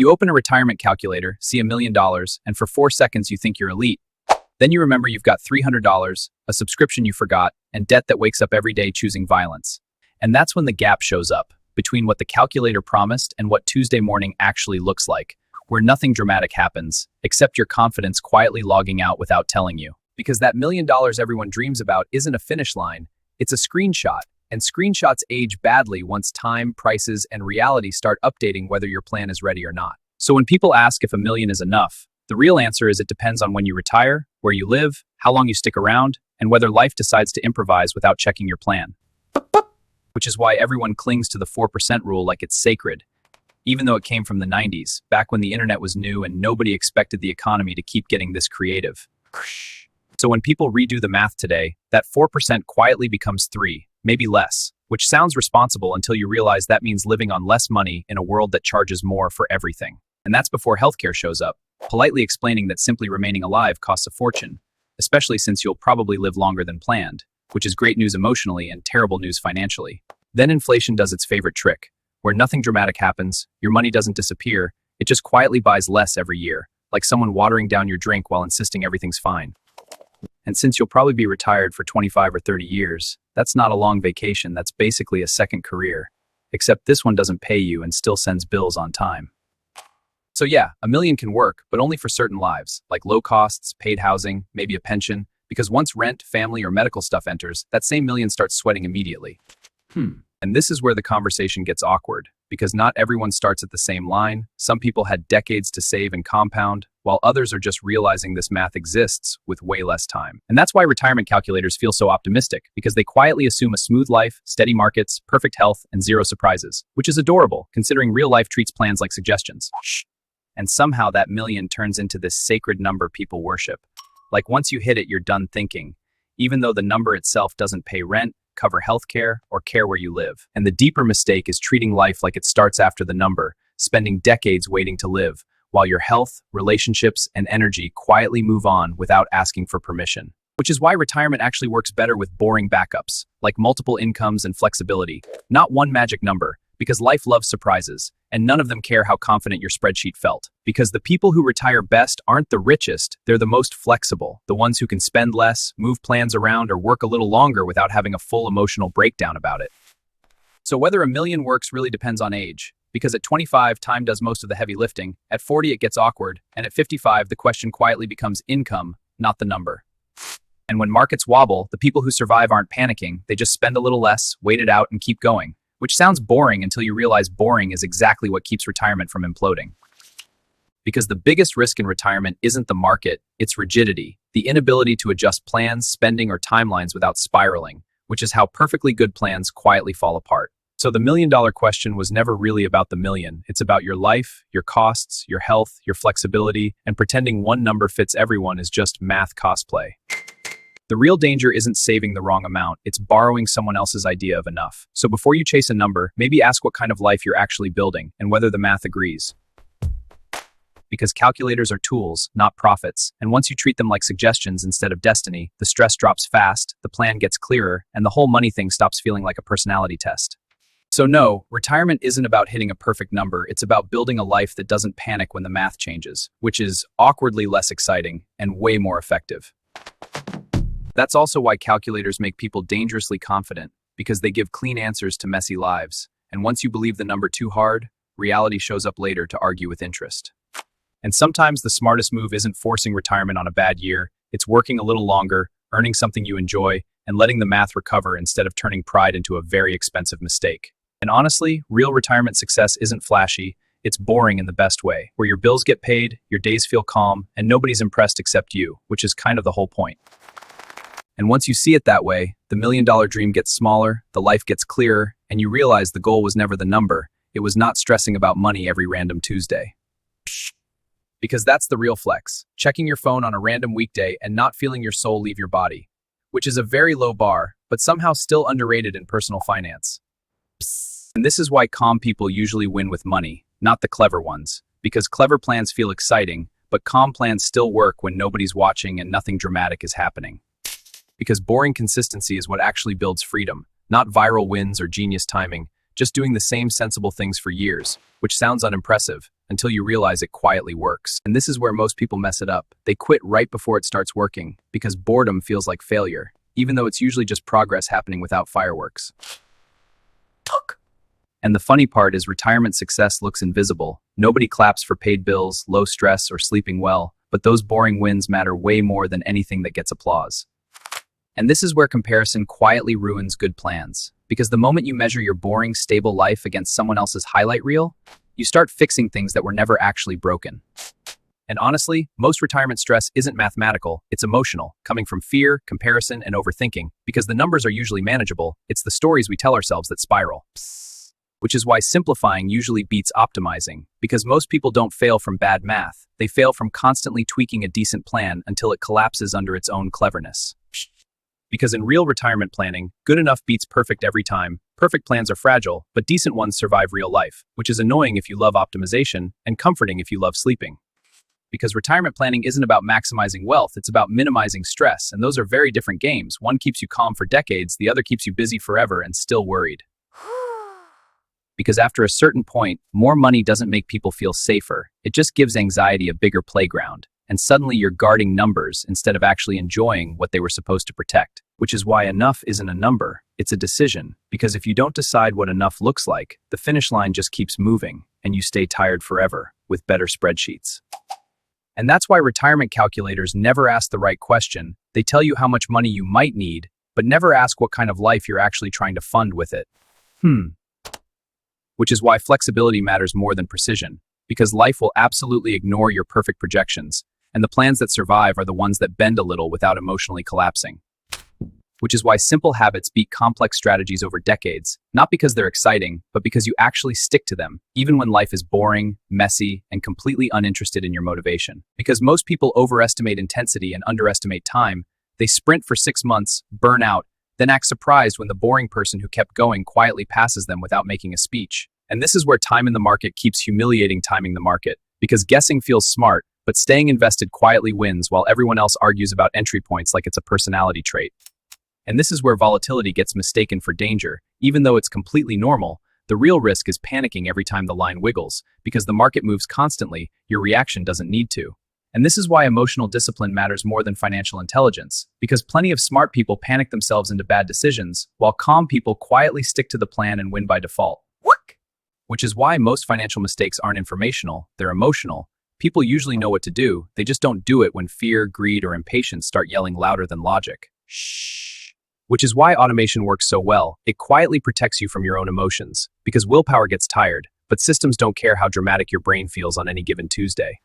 You open a retirement calculator, see $1 million, and for 4 seconds you think you're elite. Then you remember you've got $300, a subscription you forgot, and debt that wakes up every day choosing violence. And that's when the gap shows up, between what the calculator promised and what Tuesday morning actually looks like, where nothing dramatic happens, except your confidence quietly logging out without telling you. Because that $1 million everyone dreams about isn't a finish line, it's a screenshot. And screenshots age badly once time, prices, and reality start updating whether your plan is ready or not. So when people ask if $1 million is enough, the real answer is it depends on when you retire, where you live, how long you stick around, and whether life decides to improvise without checking your plan. Which is why everyone clings to the 4% rule like it's sacred, even though it came from the 90s, back when the internet was new and nobody expected the economy to keep getting this creative. So when people redo the math today, that 4% quietly becomes 3, maybe less, which sounds responsible until you realize that means living on less money in a world that charges more for everything. And that's before healthcare shows up, politely explaining that simply remaining alive costs a fortune, especially since you'll probably live longer than planned, which is great news emotionally and terrible news financially. Then inflation does its favorite trick, where nothing dramatic happens, your money doesn't disappear, it just quietly buys less every year, like someone watering down your drink while insisting everything's fine. And since you'll probably be retired for 25 or 30 years, that's not a long vacation, that's basically a second career. Except this one doesn't pay you and still sends bills on time. So yeah, $1 million can work, but only for certain lives, like low costs, paid housing, maybe a pension, because once rent, family, or medical stuff enters, that same million starts sweating immediately. And this is where the conversation gets awkward, because not everyone starts at the same line. Some people had decades to save and compound, while others are just realizing this math exists with way less time. And that's why retirement calculators feel so optimistic, because they quietly assume a smooth life, steady markets, perfect health, and zero surprises, which is adorable, considering real life treats plans like suggestions. And somehow that million turns into this sacred number people worship. Like once you hit it, you're done thinking, even though the number itself doesn't pay rent, cover healthcare, or care where you live. And the deeper mistake is treating life like it starts after the number, spending decades waiting to live, while your health, relationships, and energy quietly move on without asking for permission. Which is why retirement actually works better with boring backups, like multiple incomes and flexibility, not one magic number, because life loves surprises, and none of them care how confident your spreadsheet felt. Because the people who retire best aren't the richest, they're the most flexible, the ones who can spend less, move plans around, or work a little longer without having a full emotional breakdown about it. So whether $1 million works really depends on age, because at 25, time does most of the heavy lifting, at 40 it gets awkward, and at 55 the question quietly becomes income, not the number. And when markets wobble, the people who survive aren't panicking, they just spend a little less, wait it out, and keep going. Which sounds boring until you realize boring is exactly what keeps retirement from imploding. Because the biggest risk in retirement isn't the market, it's rigidity, the inability to adjust plans, spending, or timelines without spiraling, which is how perfectly good plans quietly fall apart. So the $1 million question was never really about the million. It's about your life, your costs, your health, your flexibility, and pretending one number fits everyone is just math cosplay. The real danger isn't saving the wrong amount, it's borrowing someone else's idea of enough. So before you chase a number, maybe ask what kind of life you're actually building and whether the math agrees. Because calculators are tools, not profits, and once you treat them like suggestions instead of destiny, the stress drops fast, the plan gets clearer, and the whole money thing stops feeling like a personality test. So no, retirement isn't about hitting a perfect number, it's about building a life that doesn't panic when the math changes, which is awkwardly less exciting and way more effective. That's also why calculators make people dangerously confident, because they give clean answers to messy lives. And once you believe the number too hard, reality shows up later to argue with interest. And sometimes the smartest move isn't forcing retirement on a bad year, it's working a little longer, earning something you enjoy, and letting the math recover instead of turning pride into a very expensive mistake. And honestly, real retirement success isn't flashy, it's boring in the best way, where your bills get paid, your days feel calm, and nobody's impressed except you, which is kind of the whole point. And once you see it that way, the $1 million dream gets smaller, the life gets clearer, and you realize the goal was never the number, it was not stressing about money every random Tuesday. Because that's the real flex, checking your phone on a random weekday and not feeling your soul leave your body, which is a very low bar, but somehow still underrated in personal finance. And this is why calm people usually win with money, not the clever ones, because clever plans feel exciting, but calm plans still work when nobody's watching and nothing dramatic is happening. Because boring consistency is what actually builds freedom, not viral wins or genius timing, just doing the same sensible things for years, which sounds unimpressive until you realize it quietly works. And this is where most people mess it up. They quit right before it starts working because boredom feels like failure, even though it's usually just progress happening without fireworks. And the funny part is retirement success looks invisible. Nobody claps for paid bills, low stress, or sleeping well, but those boring wins matter way more than anything that gets applause. And this is where comparison quietly ruins good plans. Because the moment you measure your boring, stable life against someone else's highlight reel, you start fixing things that were never actually broken. And honestly, most retirement stress isn't mathematical, it's emotional, coming from fear, comparison, and overthinking. Because the numbers are usually manageable, it's the stories we tell ourselves that spiral. Which is why simplifying usually beats optimizing, because most people don't fail from bad math, they fail from constantly tweaking a decent plan until it collapses under its own cleverness. Because in real retirement planning, good enough beats perfect every time. Perfect plans are fragile, but decent ones survive real life, which is annoying if you love optimization and comforting if you love sleeping. Because retirement planning isn't about maximizing wealth, it's about minimizing stress, and those are very different games. One keeps you calm for decades, the other keeps you busy forever and still worried. Because after a certain point, more money doesn't make people feel safer. It just gives anxiety a bigger playground. And suddenly you're guarding numbers instead of actually enjoying what they were supposed to protect. Which is why enough isn't a number, it's a decision. Because if you don't decide what enough looks like, the finish line just keeps moving, and you stay tired forever with better spreadsheets. And that's why retirement calculators never ask the right question. They tell you how much money you might need, but never ask what kind of life you're actually trying to fund with it. Which is why flexibility matters more than precision, because life will absolutely ignore your perfect projections, and the plans that survive are the ones that bend a little without emotionally collapsing. Which is why simple habits beat complex strategies over decades, not because they're exciting, but because you actually stick to them, even when life is boring, messy, and completely uninterested in your motivation. Because most people overestimate intensity and underestimate time, they sprint for 6 months, burn out, then act surprised when the boring person who kept going quietly passes them without making a speech. And this is where time in the market keeps humiliating timing the market, because guessing feels smart, but staying invested quietly wins while everyone else argues about entry points like it's a personality trait. And this is where volatility gets mistaken for danger. Even though it's completely normal, the real risk is panicking every time the line wiggles, because the market moves constantly, your reaction doesn't need to. And this is why emotional discipline matters more than financial intelligence, because plenty of smart people panic themselves into bad decisions, while calm people quietly stick to the plan and win by default. Which is why most financial mistakes aren't informational, they're emotional. People usually know what to do, they just don't do it when fear, greed, or impatience start yelling louder than logic. Shh. Which is why automation works so well. It quietly protects you from your own emotions, because willpower gets tired, but systems don't care how dramatic your brain feels on any given Tuesday.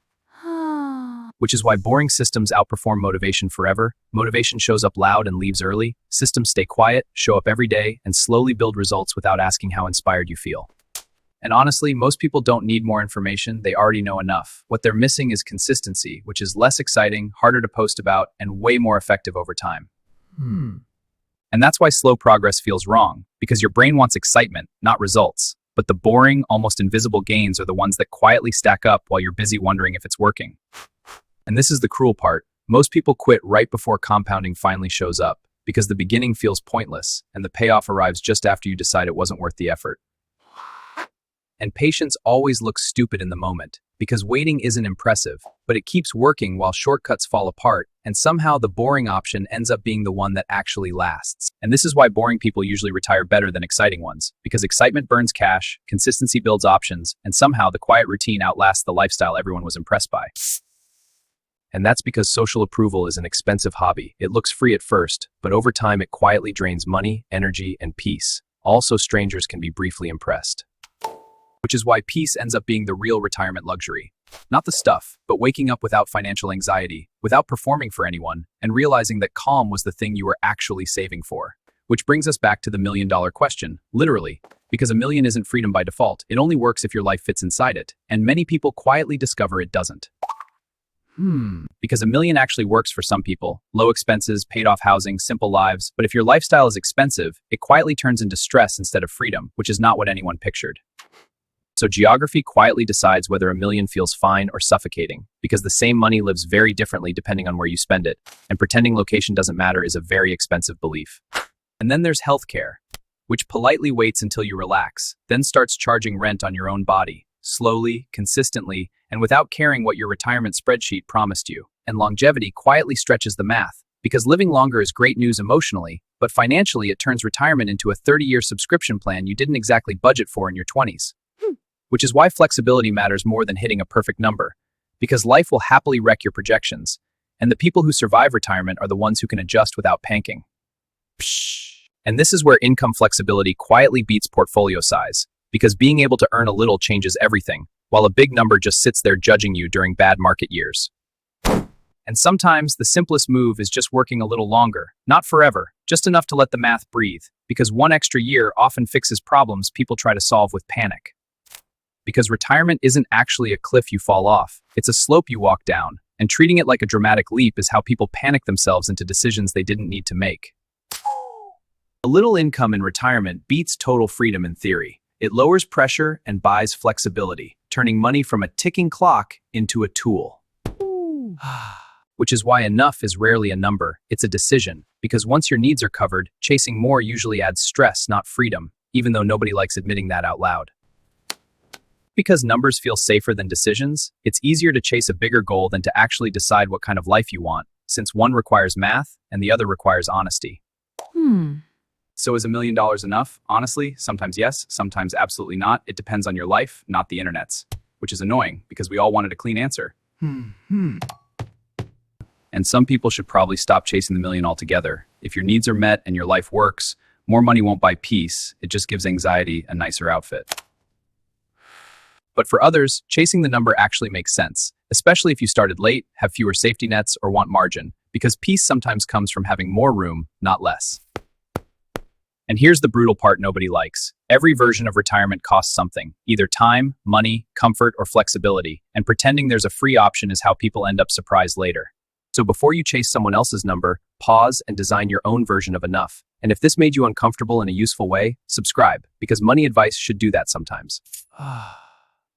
Which is why boring systems outperform motivation forever. Motivation shows up loud and leaves early. Systems stay quiet, show up every day, and slowly build results without asking how inspired you feel. And honestly, most people don't need more information, they already know enough. What they're missing is consistency, which is less exciting, harder to post about, and way more effective over time. And that's why slow progress feels wrong, because your brain wants excitement, not results. But the boring, almost invisible gains are the ones that quietly stack up while you're busy wondering if it's working. And this is the cruel part. Most people quit right before compounding finally shows up, because the beginning feels pointless, and the payoff arrives just after you decide it wasn't worth the effort. And patience always looks stupid in the moment, because waiting isn't impressive, but it keeps working while shortcuts fall apart, and somehow the boring option ends up being the one that actually lasts. And this is why boring people usually retire better than exciting ones, because excitement burns cash, consistency builds options, and somehow the quiet routine outlasts the lifestyle everyone was impressed by. And that's because social approval is an expensive hobby. It looks free at first, but over time it quietly drains money, energy, and peace. Also, strangers can be briefly impressed. Which is why peace ends up being the real retirement luxury. Not the stuff, but waking up without financial anxiety, without performing for anyone, and realizing that calm was the thing you were actually saving for. Which brings us back to the million-dollar question, literally. Because $1 million isn't freedom by default, it only works if your life fits inside it, and many people quietly discover it doesn't. Because $1 million actually works for some people. Low expenses, paid-off housing, simple lives. But if your lifestyle is expensive, it quietly turns into stress instead of freedom, which is not what anyone pictured. So geography quietly decides whether $1 million feels fine or suffocating, because the same money lives very differently depending on where you spend it, and pretending location doesn't matter is a very expensive belief. And then there's healthcare. which politely waits until you relax, then starts charging rent on your own body, slowly, consistently, and without caring what your retirement spreadsheet promised you. And longevity quietly stretches the math, because living longer is great news emotionally, but financially it turns retirement into a 30-year subscription plan you didn't exactly budget for in your 20s. Which is why flexibility matters more than hitting a perfect number, because life will happily wreck your projections, and the people who survive retirement are the ones who can adjust without panicking. And this is where income flexibility quietly beats portfolio size, because being able to earn a little changes everything, while a big number just sits there judging you during bad market years. And sometimes the simplest move is just working a little longer, not forever, just enough to let the math breathe, because one extra year often fixes problems people try to solve with panic. Because retirement isn't actually a cliff you fall off, it's a slope you walk down, and treating it like a dramatic leap is how people panic themselves into decisions they didn't need to make. A little income in retirement beats total freedom in theory. It lowers pressure and buys flexibility, turning money from a ticking clock into a tool. Which is why enough is rarely a number, it's a decision, because once your needs are covered, chasing more usually adds stress, not freedom, even though nobody likes admitting that out loud. Because numbers feel safer than decisions, it's easier to chase a bigger goal than to actually decide what kind of life you want, since one requires math and the other requires honesty. So is $1 million enough? Honestly, sometimes yes, sometimes absolutely not. It depends on your life, not the internet's, which is annoying because we all wanted a clean answer. And some people should probably stop chasing the million altogether. If your needs are met and your life works, more money won't buy peace. It just gives anxiety a nicer outfit. But for others, chasing the number actually makes sense, especially if you started late, have fewer safety nets, or want margin, because peace sometimes comes from having more room, not less. And here's the brutal part nobody likes. Every version of retirement costs something, either time, money, comfort, or flexibility, and pretending there's a free option is how people end up surprised later. So before you chase someone else's number, pause and design your own version of enough. And if this made you uncomfortable in a useful way, subscribe, because money advice should do that sometimes.